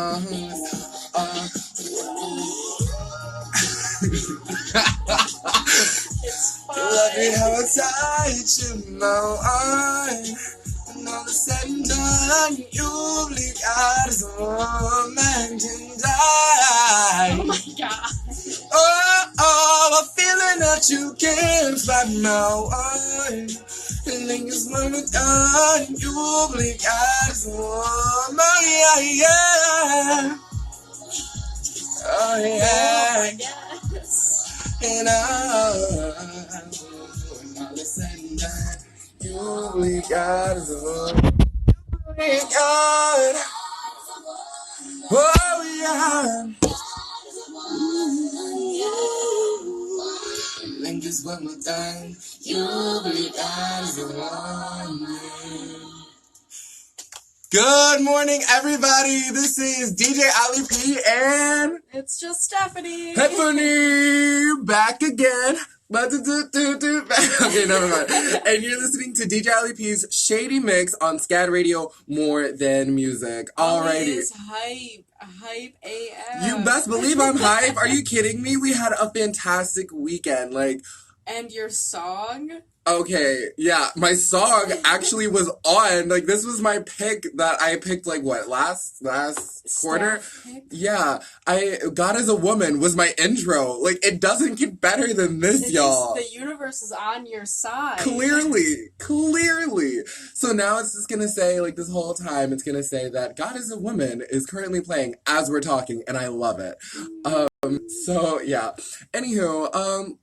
It's fine. Love it how I touch your mouth. And all is said and done, you blink eyes, a man can die. Oh my god. Oh, a feeling that you can't fight now. And then it's when we're done, you blink eyes, yeah, yeah. Oh yeah. Yes. And all is said and done, you blink eyes, blink eyes. Oh yeah. And just one more time, you blink eyes alone. Good morning, everybody. This is DJ Ali P and It's just Stephanie. back again. Okay, never mind. And you're listening to DJ Ali P's Shady Mix on SCAD Radio, More Than Music. Alrighty. It's hype AF. You best believe I'm hype. Are you kidding me? We had a fantastic weekend. And your song? Okay, yeah, my song actually was on. This was my pick that I picked, last quarter? Yeah, God is a Woman was my intro. It doesn't get better than this, y'all. The universe is on your side. Clearly. So now it's just gonna say, this whole time, it's gonna say that God is a Woman is currently playing as we're talking, and I love it. So, yeah. Anywho,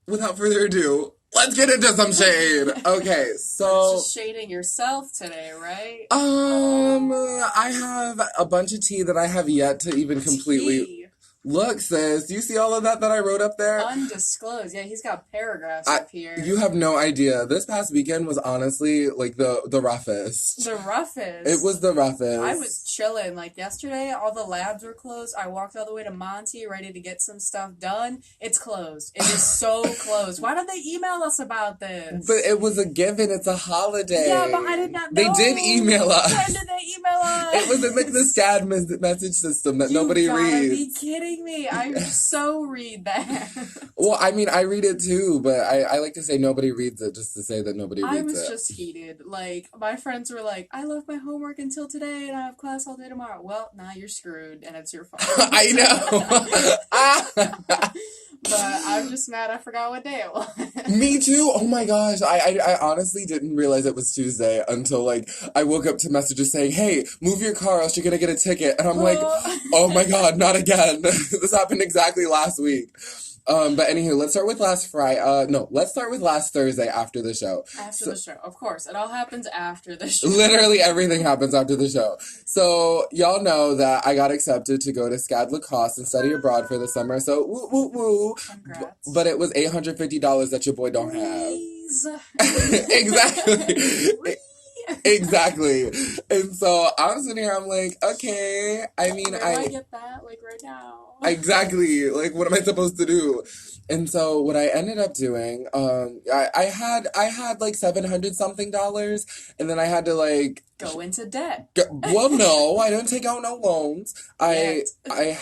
without further ado, let's get into some shade. Okay, so... You're just shading yourself today, right? I have a bunch of tea that I have yet to even completely... Tea. Look, sis, do you see all of that I wrote up there? Undisclosed. Yeah, he's got paragraphs up here. You have no idea. This past weekend was honestly, the roughest. The roughest? It was the roughest. I was chilling. Yesterday, all the labs were closed. I walked all the way to Monty, ready to get some stuff done. It's closed. It is so closed. Why did they email us about this? But it was a given. It's a holiday. Yeah, but I did not know. They did email us. When did they email us? It was in, the SCAD message system that nobody reads. You gotta be kidding me. I so read that. Well, I mean, I read it too, but I like to say nobody reads it just to say that nobody reads it. I was just heated. My friends were like, I left my homework until today and I have class all day tomorrow. Well, now you're screwed and it's your fault. I know. But I'm just mad I forgot what day it was. Me too. Oh my gosh. I honestly didn't realize it was Tuesday until I woke up to messages saying, hey, move your car else you're going to get a ticket. And I'm like, oh my God, not again. This happened exactly last week. But anywho, let's start with last Thursday after the show. After the show, of course. It all happens after the show. Literally everything happens after the show. So, y'all know that I got accepted to go to SCAD Lacoste and study abroad for the summer. So, woo, woo, woo. Congrats. But it was $850 that your boy don't have. Please. Exactly. Exactly. And so I'm sitting here, I'm like, okay, I mean, Where do I get that, right now? Exactly. What am I supposed to do? And so what I ended up doing, I had $700 something, and then I had to go into debt. Well, no, I didn't take out no loans. I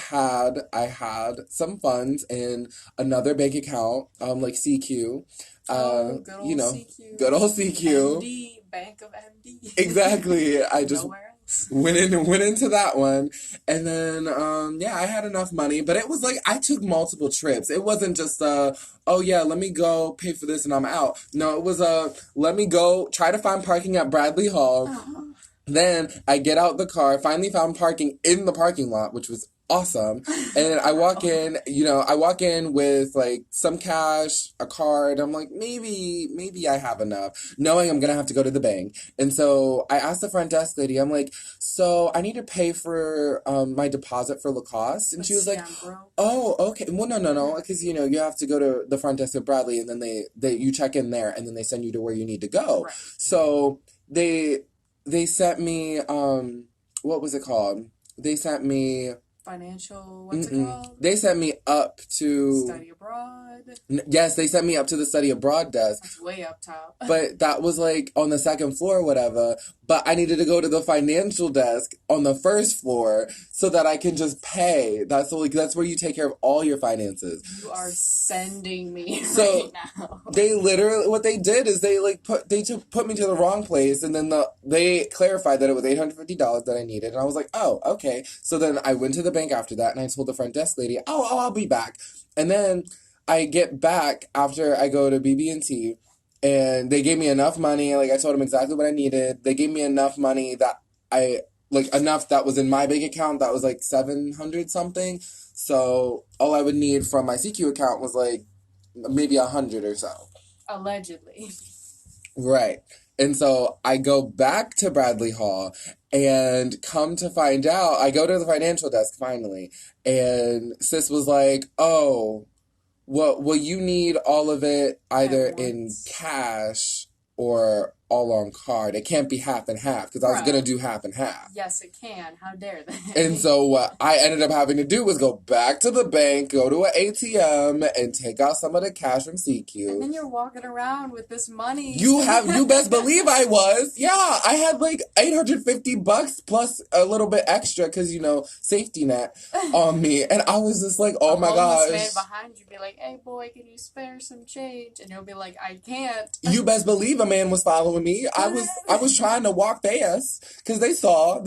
had some funds in another bank account, CQ. Good old CQ. Good old CQ. MD, Bank of MD. Exactly. I just went into that one, and then I had enough money, but it was I took multiple trips. It wasn't just oh yeah, let me go pay for this and I'm out. No, it was let me go try to find parking at Bradley Hall. Uh-huh. Then I get out the car, finally found parking in the parking lot, which was awesome. And I walk in, with some cash, a card. I'm like, maybe I have enough, knowing I'm going to have to go to the bank. And so I asked the front desk lady, I'm like, so I need to pay for my deposit for Lacoste. And she was like, oh, okay. Well, no. Because, you have to go to the front desk at Bradley and then you check in there and then they send you to where you need to go. Right. So they sent me, what was it called? They sent me financial, what's it called? They sent me up to... Study abroad. Yes, they sent me up to the study abroad desk. That's way up top. But that was like on the second floor or whatever. But I needed to go to the financial desk on the first floor so that I can just pay. That's where you take care of all your finances. You are sending me so right now. They literally, what they did is they put me to the wrong place, and then they clarified that it was $850 that I needed, and I was like, oh, okay. So then I went to the bank after that, and I told the front desk lady, oh, I'll be back. And then I get back after I go to BB&T, and they gave me enough money. Like, I told them exactly what I needed. They gave me enough money that enough that was in my bank account that was like 700 something. So all I would need from my CQ account was like maybe 100 or so. Allegedly. Right. And so I go back to Bradley Hall, and come to find out, I go to the financial desk finally, and sis was like, oh, well, you need all of it either in cash or all on card. It can't be half and half, because I was going to do half and half. Yes, it can. How dare they? And so what I ended up having to do was go back to the bank, go to an ATM, and take out some of the cash from CQ. And then you're walking around with this money. You best believe I was. Yeah, I had like $850 plus a little bit extra because, safety net on me. And I was just like, oh my gosh. Man behind you be like, hey boy, can you spare some change? And you'll be like, I can't. You best believe a man was following me. I was trying to walk fast because they saw.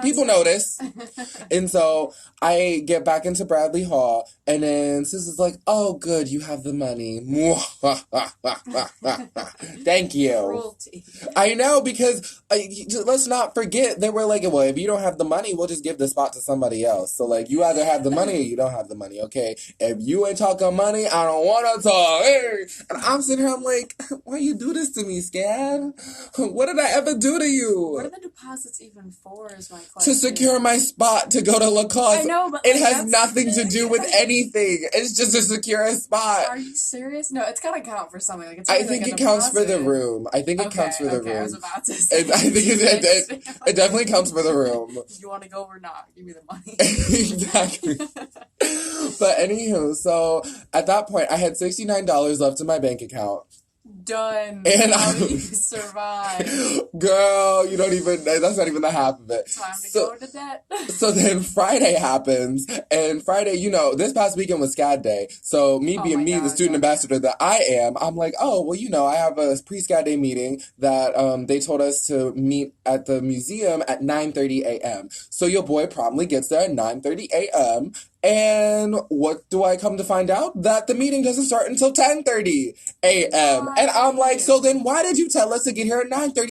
People notice. And so I get back into Bradley Hall, and then sis is like, oh good, you have the money. Thank you. Cruelty. I know, because let's not forget, they were like, well, if you don't have the money, we'll just give the spot to somebody else. So like, you either have the money or you don't have the money, okay? If you ain't talking money, I don't want to talk. Hey! And I'm sitting here, I'm like, why you do this to me, SCAD? What did I ever do to you? What are the deposits even for, is my question. To secure my spot to go to Lacoste. I know, but it has nothing to do with anything. It's just to secure a spot. Are you serious? No, it's gotta count for something. Like, I think it counts for the room. I think it counts for the room. I was about to say. I think it definitely counts for the room. You want to go or not? Give me the money. Exactly. But anywho, so at that point, I had $69 left in my bank account. Done. And how do you survive? Girl, that's not even the half of it. Time to go into debt. So then Friday happens, and Friday, this past weekend was SCAD Day. So me being the student ambassador that I am, I'm like, oh, well, I have a pre-SCAD Day meeting that they told us to meet at the museum at 9:30 a.m. So your boy promptly gets there at 9:30 a.m., and what do I come to find out? That the meeting doesn't start until 10:30 a.m. And I'm like, so then why did you tell us to get here at 9:30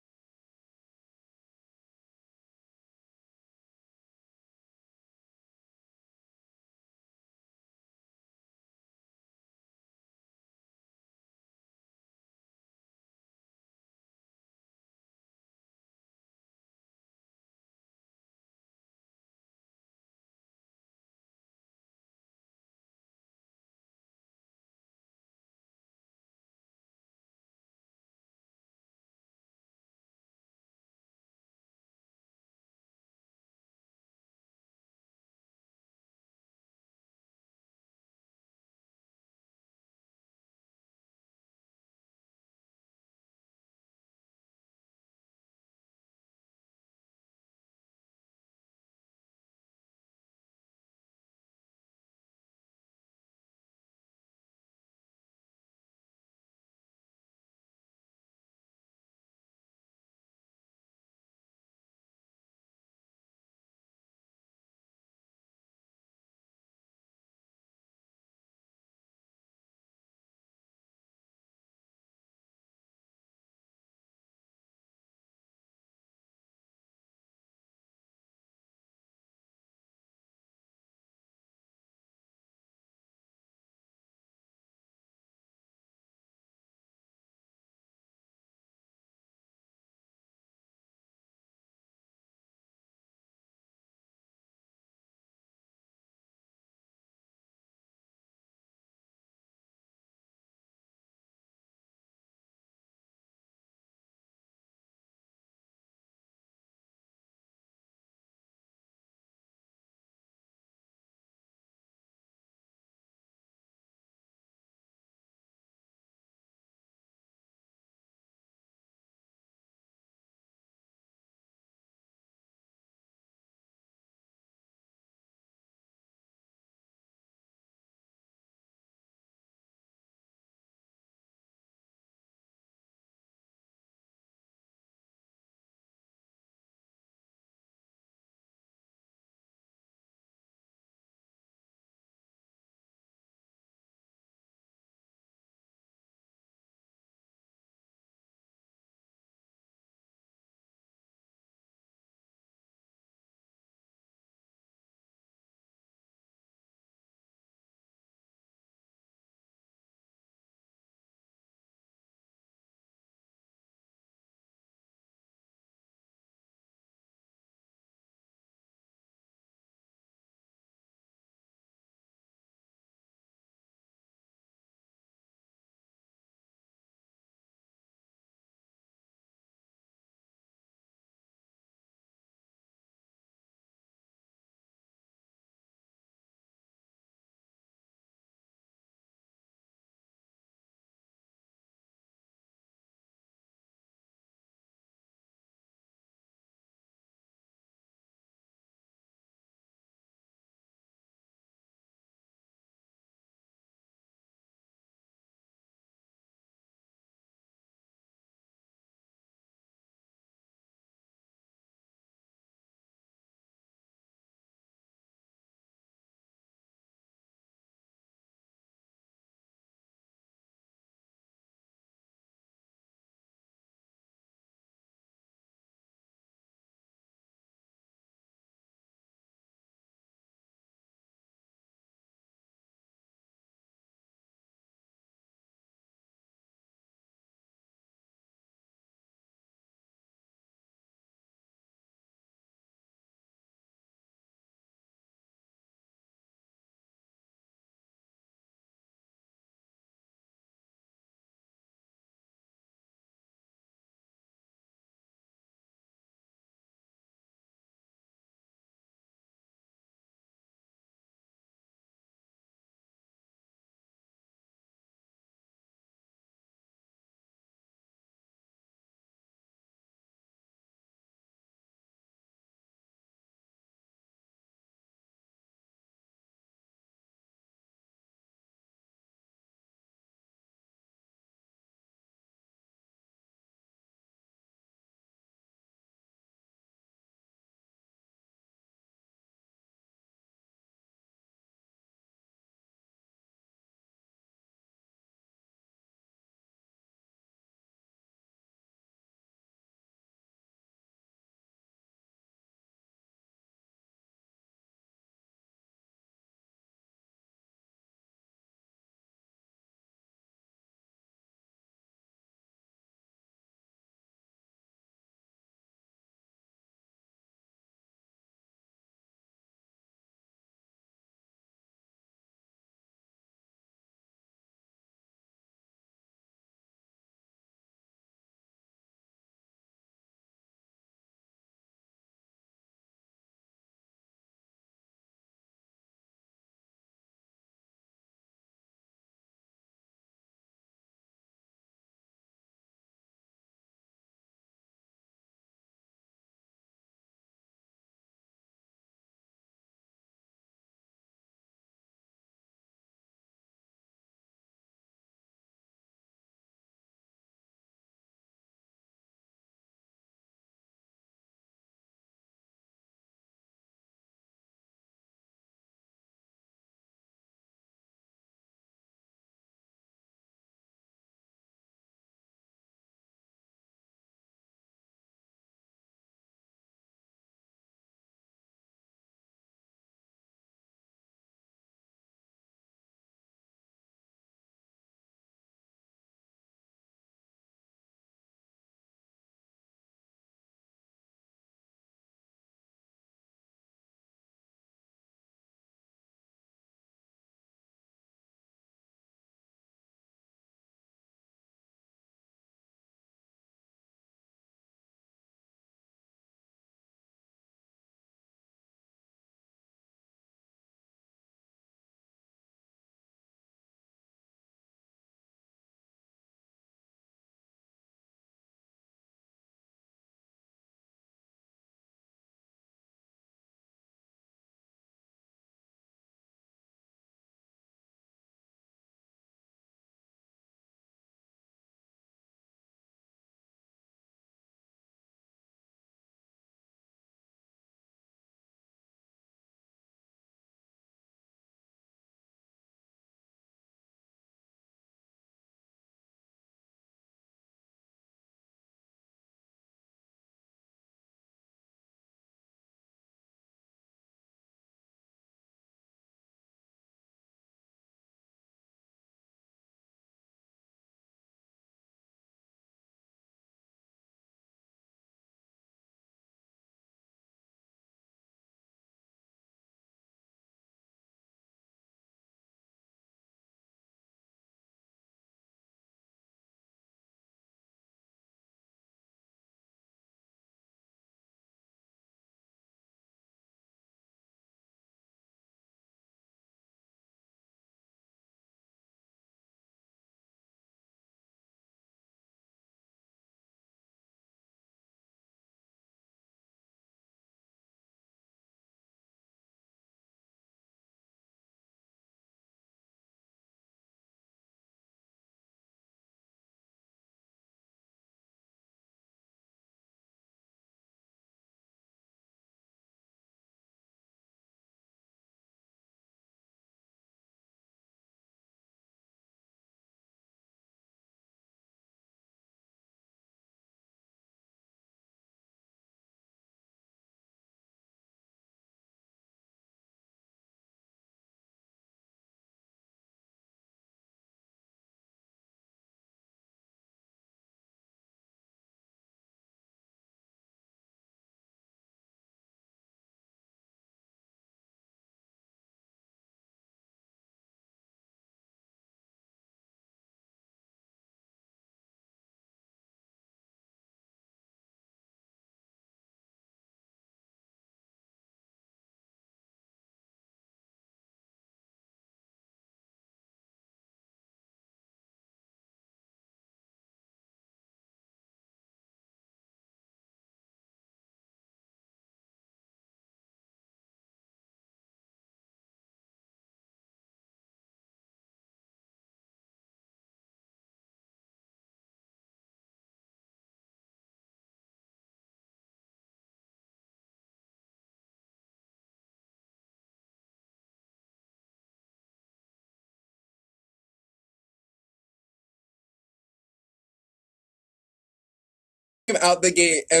out the gate and